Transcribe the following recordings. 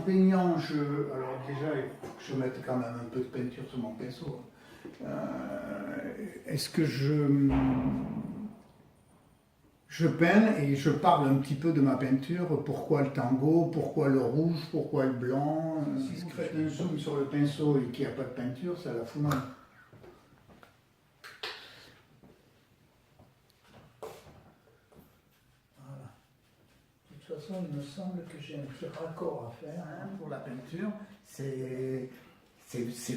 baignant, alors déjà, il faut que je mette quand même un peu de peinture sur mon pinceau. Est-ce que je peins et je parle un petit peu de ma peinture, pourquoi le tango, pourquoi le rouge, pourquoi le blanc. Si je crée un zoom sur le pinceau et qu'il n'y a pas de peinture, ça la fout mal. Voilà. De toute façon, il me semble que j'ai un petit raccord à faire pour la peinture. C'est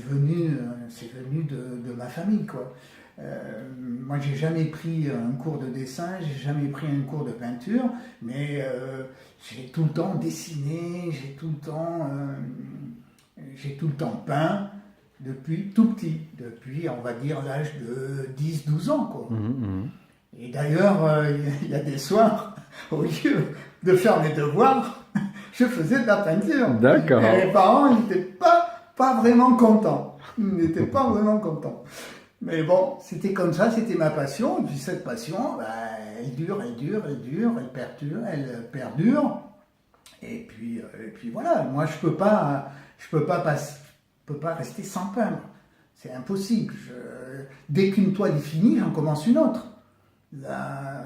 venu de ma famille, quoi. Moi, j'ai jamais pris un cours de dessin, j'ai jamais pris un cours de peinture, mais j'ai tout le temps dessiné, j'ai tout le temps peint depuis tout petit, depuis, on va dire, l'âge de 10-12 ans, quoi. Et d'ailleurs, il y a des soirs, au lieu de faire mes devoirs, je faisais de la peinture. D'accord. Et mes parents n'étaient pas vraiment contents. Ils n'étaient pas vraiment contents. Mais bon, c'était comme ça, c'était ma passion. Et puis cette passion, bah, elle dure, elle perdure. Et puis voilà, moi je peux pas rester sans peindre. C'est impossible. Dès qu'une toile est finie, j'en commence une autre. Là,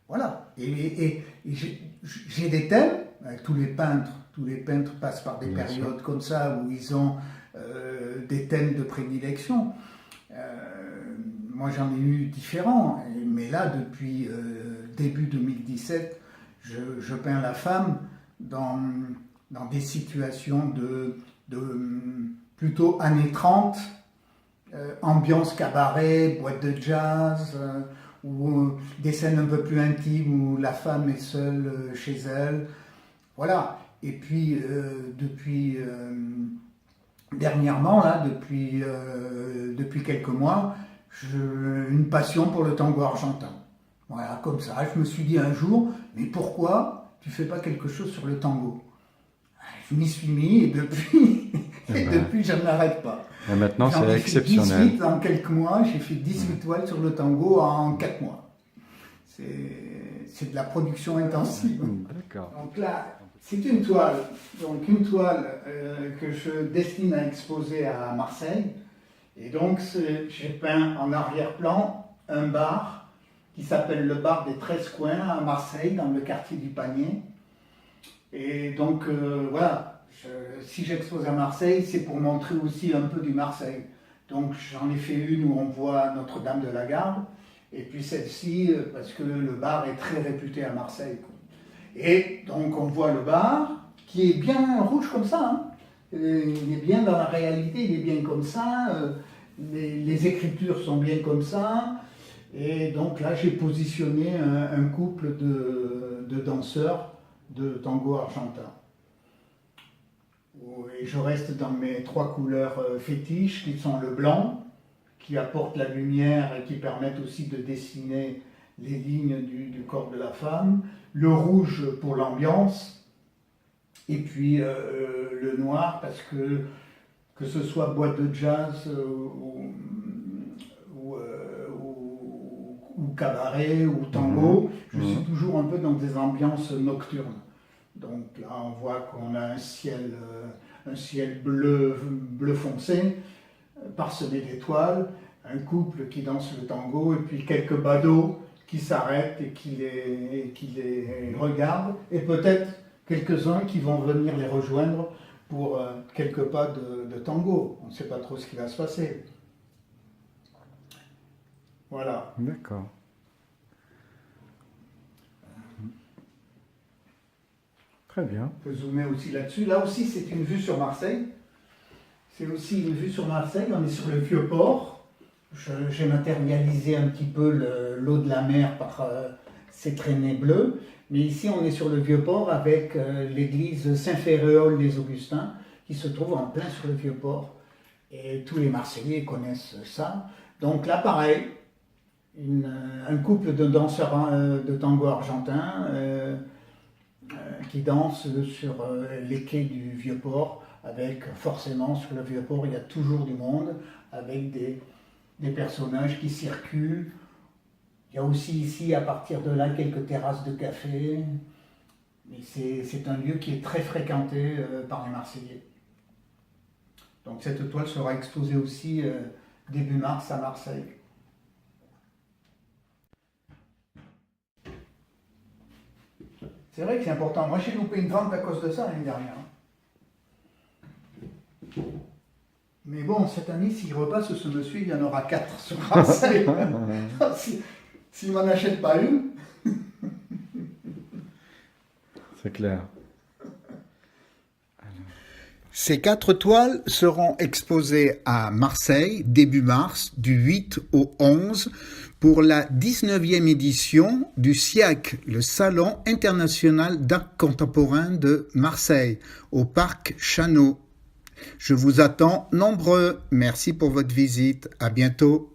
voilà. Et j'ai des thèmes. Tous les peintres passent par des périodes comme ça où ils ont des thèmes de prédilection. Moi j'en ai eu différents, mais là depuis début 2017, je peins la femme dans des situations de plutôt années 30, ambiance cabaret, boîte de jazz, ou des scènes un peu plus intimes où la femme est seule chez elle. Voilà. Et puis depuis dernièrement, là, depuis quelques mois, une passion pour le tango argentin. Voilà, comme ça, je me suis dit un jour, mais pourquoi tu fais pas quelque chose sur le tango? Je m'y suis mis et depuis, je ne m'arrête pas. Et maintenant, c'est exceptionnel. 18 en quelques mois, j'ai fait 18 toiles sur le tango en 4 mois. C'est de la production intensive. D'accord. Donc là, c'est une toile que je destine à exposer à Marseille. Et donc, j'ai peint en arrière-plan un bar qui s'appelle le bar des 13 coins à Marseille, dans le quartier du Panier. Et donc, voilà, si j'expose à Marseille, c'est pour montrer aussi un peu du Marseille. Donc, j'en ai fait une où on voit Notre-Dame de la Garde, et puis celle-ci, parce que le bar est très réputé à Marseille, quoi. Et donc, on voit le bar, qui est bien rouge comme ça, hein. Il est bien dans la réalité, il est bien comme ça, les écritures sont bien comme ça, et donc là j'ai positionné un couple de danseurs de tango argentin. Et je reste dans mes 3 couleurs fétiches qui sont le blanc, qui apporte la lumière et qui permettent aussi de dessiner les lignes du corps de la femme, le rouge pour l'ambiance, et puis le noir parce que ce soit boîte de jazz ou cabaret ou tango, je suis toujours un peu dans des ambiances nocturnes. Donc là on voit qu'on a un ciel bleu foncé, parsemé d'étoiles, un couple qui danse le tango et puis quelques badauds qui s'arrêtent et qui les regardent, et peut-être quelques-uns qui vont venir les rejoindre pour quelques pas de tango. On ne sait pas trop ce qui va se passer. Voilà. D'accord. Très bien. On peut zoomer aussi là-dessus. Là aussi, c'est une vue sur Marseille. C'est aussi une vue sur Marseille. On est sur le Vieux-Port. J'ai matérialisé un petit peu l'eau de la mer par ces traînées bleues. Mais ici, on est sur le Vieux-Port avec l'église Saint-Féréol des Augustins, qui se trouve en plein sur le Vieux-Port. Et tous les Marseillais connaissent ça. Donc là, pareil, un couple de danseurs de tango argentin qui dansent sur les quais du Vieux-Port, avec forcément sur le Vieux-Port, il y a toujours du monde, avec des personnages qui circulent. Il y a aussi ici, à partir de là, quelques terrasses de café. Mais c'est un lieu qui est très fréquenté par les Marseillais. Donc cette toile sera exposée aussi début mars à Marseille. C'est vrai que c'est important. Moi, j'ai loupé une vente à cause de ça l'année dernière. Mais bon, cette année, s'il repasse ce monsieur, il y en aura 4 sur Marseille. S'il m'en achète pas une. C'est clair. Ces 4 toiles seront exposées à Marseille début mars, du 8 au 11, pour la 19e édition du SIAC, le Salon international d'art contemporain de Marseille, au Parc Chanot. Je vous attends nombreux. Merci pour votre visite. À bientôt.